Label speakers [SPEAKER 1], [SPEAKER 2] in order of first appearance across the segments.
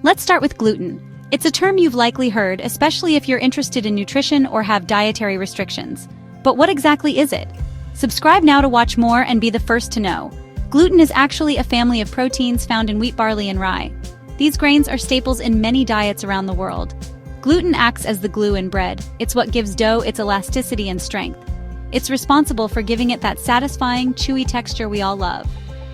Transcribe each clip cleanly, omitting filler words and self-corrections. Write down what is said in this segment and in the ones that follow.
[SPEAKER 1] Let's start with gluten. It's a term you've likely heard, especially if you're interested in nutrition or have dietary restrictions. But what exactly is it? Subscribe now to watch more and be the first to know. Gluten is actually a family of proteins found in wheat, barley, and rye. These grains are staples in many diets around the world. Gluten acts as the glue in bread. It's what gives dough its elasticity and strength. It's responsible for giving it that satisfying, chewy texture we all love.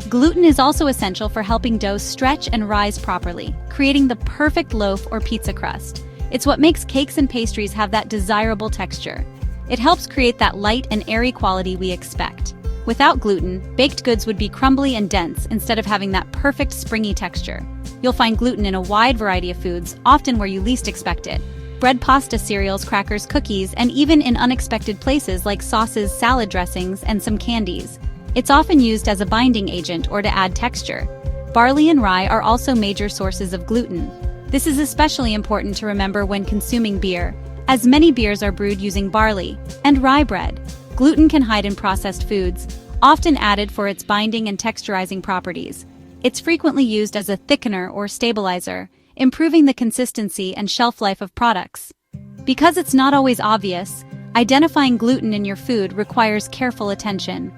[SPEAKER 1] Gluten is also essential for helping dough stretch and rise properly, creating the perfect loaf or pizza crust. It's what makes cakes and pastries have that desirable texture. It helps create that light and airy quality we expect. Without gluten, baked goods would be crumbly and dense instead of having that perfect springy texture. You'll find gluten in a wide variety of foods, often where you least expect it. Bread, pasta, cereals, crackers, cookies, and even in unexpected places like sauces, salad dressings, and some candies. It's often used as a binding agent or to add texture. Barley and rye are also major sources of gluten. This is especially important to remember when consuming beer, as many beers are brewed using barley and rye bread. Gluten can hide in processed foods, often added for its binding and texturizing properties. It's frequently used as a thickener or stabilizer, improving the consistency and shelf life of products. Because it's not always obvious, identifying gluten in your food requires careful attention.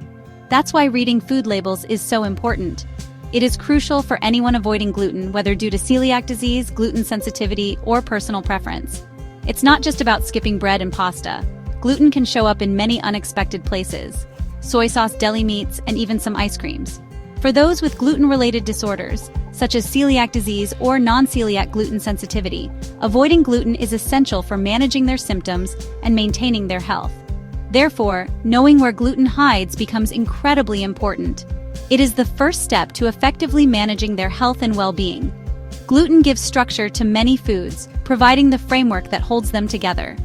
[SPEAKER 1] That's why reading food labels is so important. It is crucial for anyone avoiding gluten, whether due to celiac disease, gluten sensitivity, or personal preference. It's not just about skipping bread and pasta. Gluten can show up in many unexpected places: soy sauce, deli meats, and even some ice creams. For those with gluten-related disorders, such as celiac disease or non-celiac gluten sensitivity, avoiding gluten is essential for managing their symptoms and maintaining their health. Therefore, knowing where gluten hides becomes incredibly important. It is the first step to effectively managing their health and well-being. Gluten gives structure to many foods, providing the framework that holds them together.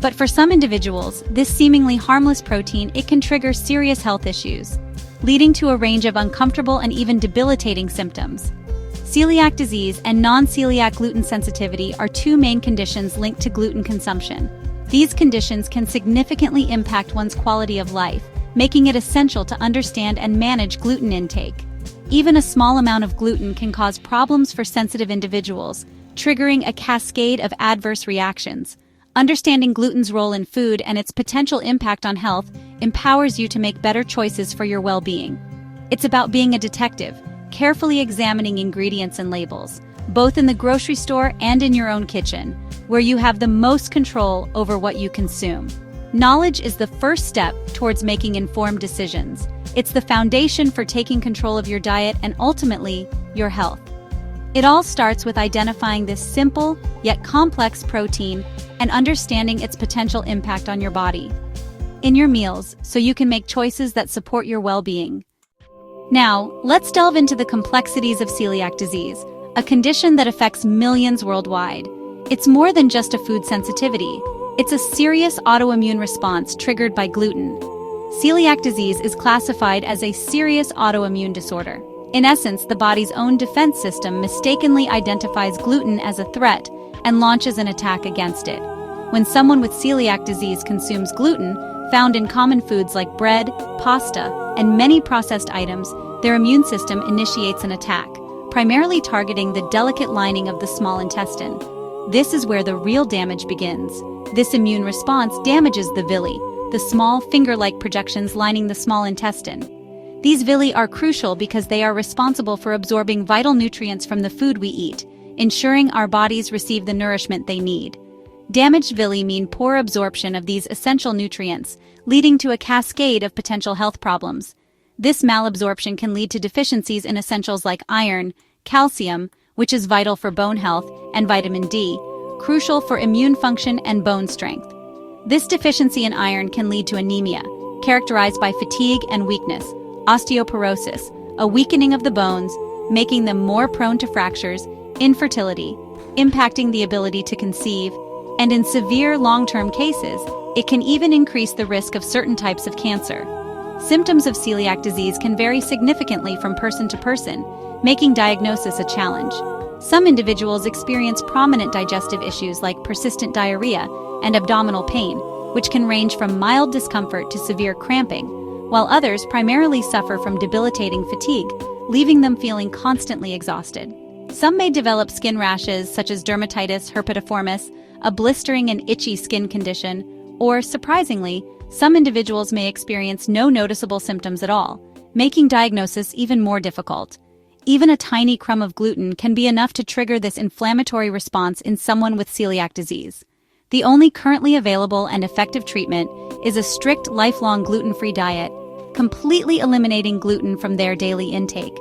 [SPEAKER 1] But for some individuals, this seemingly harmless protein, it can trigger serious health issues, leading to a range of uncomfortable and even debilitating symptoms. Celiac disease and non-celiac gluten sensitivity are two main conditions linked to gluten consumption. These conditions can significantly impact one's quality of life, making it essential to understand and manage gluten intake. Even a small amount of gluten can cause problems for sensitive individuals, triggering a cascade of adverse reactions. Understanding gluten's role in food and its potential impact on health empowers you to make better choices for your well-being. It's about being a detective, carefully examining ingredients and labels, both in the grocery store and in your own kitchen, where you have the most control over what you consume. Knowledge is the first step towards making informed decisions. It's the foundation for taking control of your diet and ultimately, your health. It all starts with identifying this simple yet complex protein and understanding its potential impact on your body, in your meals, so you can make choices that support your well-being. Now, let's delve into the complexities of celiac disease, a condition that affects millions worldwide. It's more than just a food sensitivity. It's a serious autoimmune response triggered by gluten. Celiac disease is classified as a serious autoimmune disorder. In essence, the body's own defense system mistakenly identifies gluten as a threat and launches an attack against it. When someone with celiac disease consumes gluten, found in common foods like bread, pasta, and many processed items, their immune system initiates an attack, primarily targeting the delicate lining of the small intestine. This is where the real damage begins. This immune response damages the villi, the small finger-like projections lining the small intestine. These villi are crucial because they are responsible for absorbing vital nutrients from the food we eat, ensuring our bodies receive the nourishment they need. Damaged villi mean poor absorption of these essential nutrients, leading to a cascade of potential health problems. This malabsorption can lead to deficiencies in essentials like iron, calcium, which is vital for bone health, and vitamin D, crucial for immune function and bone strength. This deficiency in iron can lead to anemia, characterized by fatigue and weakness, osteoporosis, a weakening of the bones, making them more prone to fractures, infertility, impacting the ability to conceive, and in severe long-term cases, it can even increase the risk of certain types of cancer. Symptoms of celiac disease can vary significantly from person to person, making diagnosis a challenge. Some individuals experience prominent digestive issues like persistent diarrhea and abdominal pain, which can range from mild discomfort to severe cramping, while others primarily suffer from debilitating fatigue, leaving them feeling constantly exhausted. Some may develop skin rashes such as dermatitis herpetiformis, a blistering and itchy skin condition, or, surprisingly, some individuals may experience no noticeable symptoms at all, making diagnosis even more difficult. Even a tiny crumb of gluten can be enough to trigger this inflammatory response in someone with celiac disease. The only currently available and effective treatment is a strict lifelong gluten-free diet, completely eliminating gluten from their daily intake.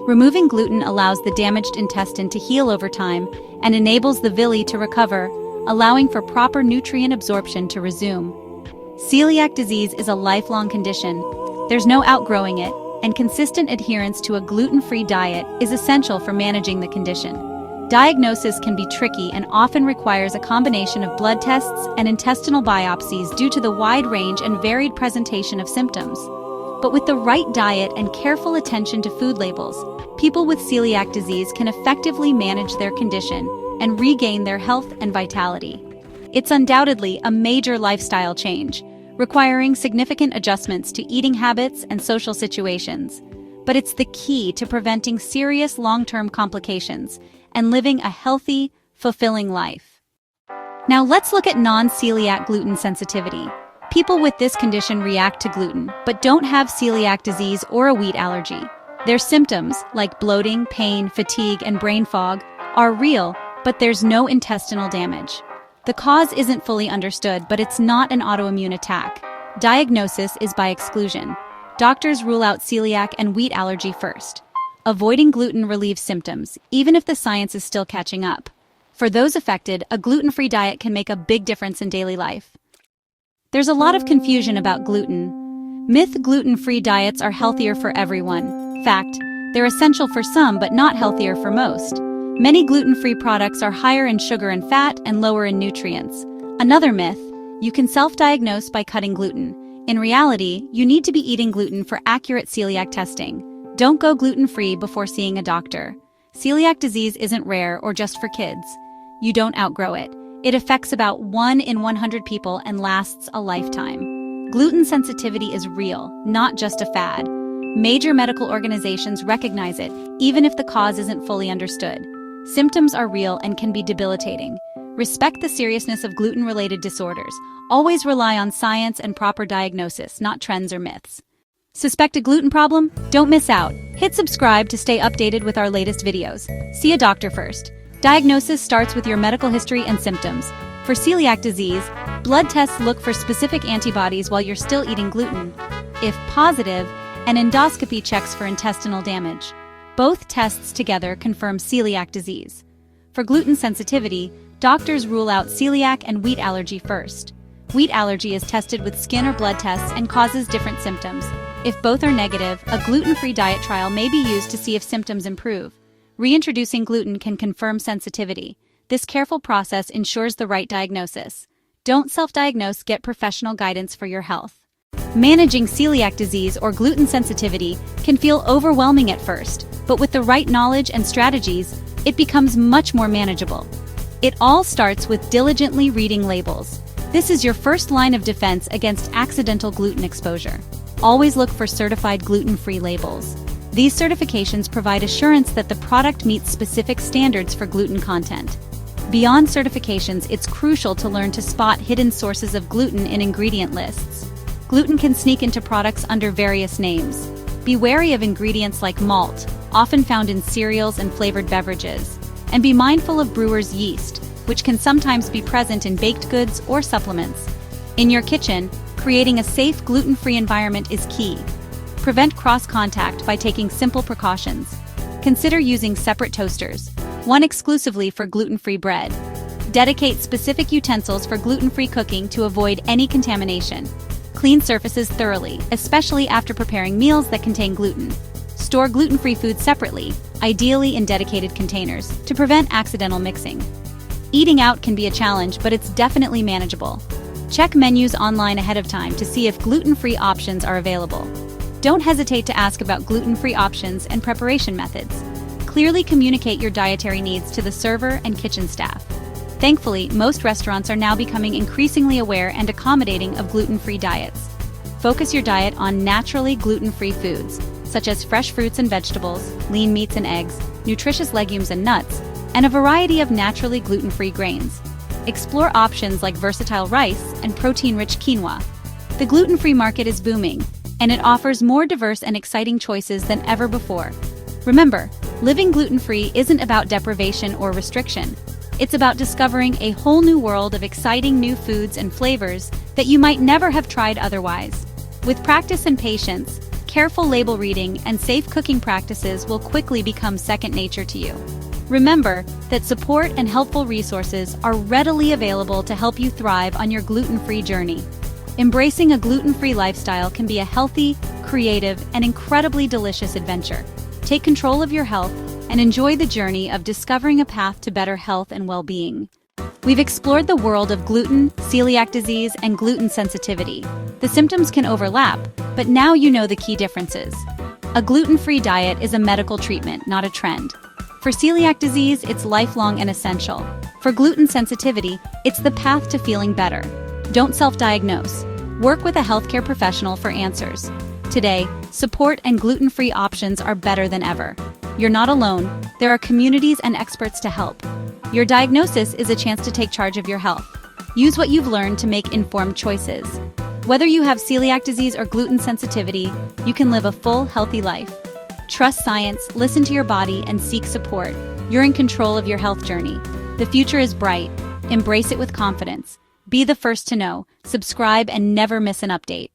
[SPEAKER 1] Removing gluten allows the damaged intestine to heal over time and enables the villi to recover, allowing for proper nutrient absorption to resume. Celiac disease is a lifelong condition. There's no outgrowing it, and consistent adherence to a gluten-free diet is essential for managing the condition. Diagnosis can be tricky and often requires a combination of blood tests and intestinal biopsies due to the wide range and varied presentation of symptoms. But with the right diet and careful attention to food labels, people with celiac disease can effectively manage their condition and regain their health and vitality. It's undoubtedly a major lifestyle change, requiring significant adjustments to eating habits and social situations. But it's the key to preventing serious long-term complications and living a healthy, fulfilling life. Now let's look at non-celiac gluten sensitivity. People with this condition react to gluten, but don't have celiac disease or a wheat allergy. Their symptoms, like bloating, pain, fatigue, and brain fog, are real, but there's no intestinal damage. The cause isn't fully understood, but it's not an autoimmune attack. Diagnosis is by exclusion. Doctors rule out celiac and wheat allergy first. Avoiding gluten relieves symptoms, even if the science is still catching up. For those affected, a gluten-free diet can make a big difference in daily life. There's a lot of confusion about gluten. Myth: gluten-free diets are healthier for everyone. Fact: they're essential for some but not healthier for most. Many gluten-free products are higher in sugar and fat and lower in nutrients. Another myth: you can self-diagnose by cutting gluten. In reality, you need to be eating gluten for accurate celiac testing. Don't go gluten-free before seeing a doctor. Celiac disease isn't rare or just for kids. You don't outgrow it. It affects about 1 in 100 people and lasts a lifetime. Gluten sensitivity is real, not just a fad. Major medical organizations recognize it, even if the cause isn't fully understood. Symptoms are real and can be debilitating. Respect the seriousness of gluten-related disorders. Always rely on science and proper diagnosis, not trends or myths. Suspect a gluten problem? Don't miss out. Hit subscribe to stay updated with our latest videos. See a doctor first. Diagnosis starts with your medical history and symptoms. For celiac disease, blood tests look for specific antibodies while you're still eating gluten. If positive, an endoscopy checks for intestinal damage. Both tests together confirm celiac disease. For gluten sensitivity, doctors rule out celiac and wheat allergy first. Wheat allergy is tested with skin or blood tests and causes different symptoms. If both are negative, a gluten-free diet trial may be used to see if symptoms improve. Reintroducing gluten can confirm sensitivity. This careful process ensures the right diagnosis. Don't self-diagnose, get professional guidance for your health. Managing celiac disease or gluten sensitivity can feel overwhelming at first, but with the right knowledge and strategies, it becomes much more manageable. It all starts with diligently reading labels. This is your first line of defense against accidental gluten exposure. Always look for certified gluten-free labels. These certifications provide assurance that the product meets specific standards for gluten content. Beyond certifications, it's crucial to learn to spot hidden sources of gluten in ingredient lists. Gluten can sneak into products under various names. Be wary of ingredients like malt, often found in cereals and flavored beverages. And be mindful of brewer's yeast, which can sometimes be present in baked goods or supplements. In your kitchen, creating a safe gluten-free environment is key. Prevent cross-contact by taking simple precautions. Consider using separate toasters, one exclusively for gluten-free bread. Dedicate specific utensils for gluten-free cooking to avoid any contamination. Clean surfaces thoroughly, especially after preparing meals that contain gluten. Store gluten-free food separately, ideally in dedicated containers, to prevent accidental mixing. Eating out can be a challenge, but it's definitely manageable. Check menus online ahead of time to see if gluten-free options are available. Don't hesitate to ask about gluten-free options and preparation methods. Clearly communicate your dietary needs to the server and kitchen staff. Thankfully, most restaurants are now becoming increasingly aware and accommodating of gluten-free diets. Focus your diet on naturally gluten-free foods, such as fresh fruits and vegetables, lean meats and eggs, nutritious legumes and nuts, and a variety of naturally gluten-free grains. Explore options like versatile rice and protein-rich quinoa. The gluten-free market is booming, and it offers more diverse and exciting choices than ever before. Remember, living gluten-free isn't about deprivation or restriction. It's about discovering a whole new world of exciting new foods and flavors that you might never have tried otherwise. With practice and patience, careful label reading and safe cooking practices will quickly become second nature to you. Remember that support and helpful resources are readily available to help you thrive on your gluten-free journey. Embracing a gluten-free lifestyle can be a healthy, creative, and incredibly delicious adventure. Take control of your health and enjoy the journey of discovering a path to better health and well-being. We've explored the world of gluten, celiac disease, and gluten sensitivity. The symptoms can overlap, but now you know the key differences. A gluten-free diet is a medical treatment, not a trend. For celiac disease, it's lifelong and essential. For gluten sensitivity, it's the path to feeling better. Don't self-diagnose. Work with a healthcare professional for answers. Today, support and gluten-free options are better than ever. You're not alone. There are communities and experts to help. Your diagnosis is a chance to take charge of your health. Use what you've learned to make informed choices. Whether you have celiac disease or gluten sensitivity, you can live a full, healthy life. Trust science, listen to your body, and seek support. You're in control of your health journey. The future is bright. Embrace it with confidence. Be the first to know. Subscribe and never miss an update.